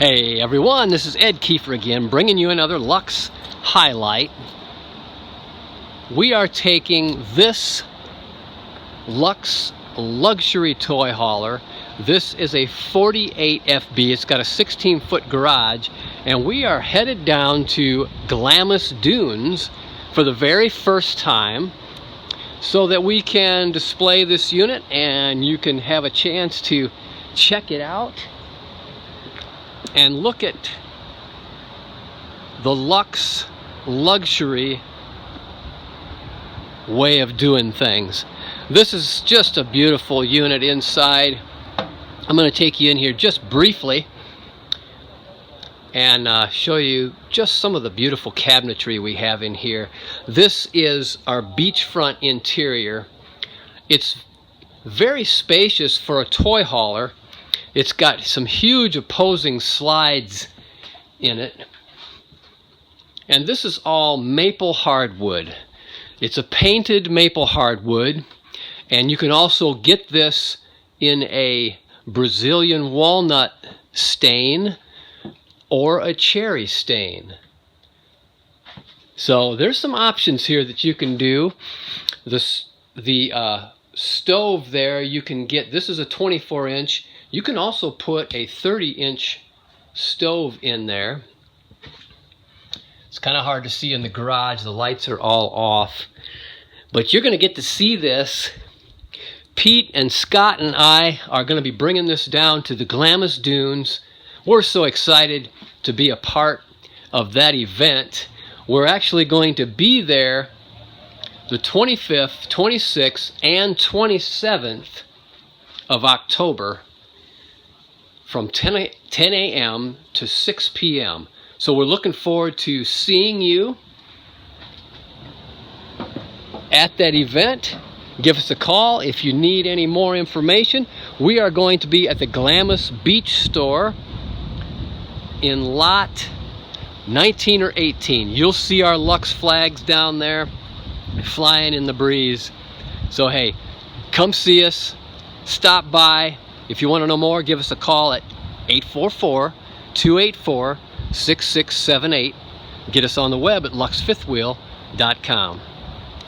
Hey everyone, this is Ed Kiefer again, bringing you another Luxe highlight. We are taking this Luxe luxury toy hauler. This is a 48 FB. It's got a 16-foot garage, and we are headed down to Glamis Dunes for the very first time so that we can display this unit and you can have a chance to check it out and look at the Luxe luxury way of doing things. This is just a beautiful unit inside. I'm going to take you in here just briefly and show you just some of the beautiful cabinetry we have in here. This is our beachfront interior. It's very spacious for a toy hauler. It's got some huge opposing slides in it. And this is all maple hardwood. It's a painted maple hardwood, and you can also get this in a Brazilian walnut stain or a cherry stain. So there's some options here that you can do. The stove there, you can get, this is a 24-inch. You can also put a 30-inch stove in there. It's kind of hard to see in the garage. The lights are all off. But you're going to get to see this. Pete and Scott and I are going to be bringing this down to the Glamis Dunes. We're so excited to be a part of that event. We're actually going to be there the 25th, 26th, and 27th of October from 10 a.m. to 6 p.m. So we're looking forward to seeing you at that event. Give us a call if you need any more information. We are going to be at the Glamis Beach Store in lot 19 or 18. You'll see our Luxe flags down there flying in the breeze. So hey, come see us, stop by. If you want to know more, give us a call at 844-284-6678. Get us on the web at luxefifthwheel.com.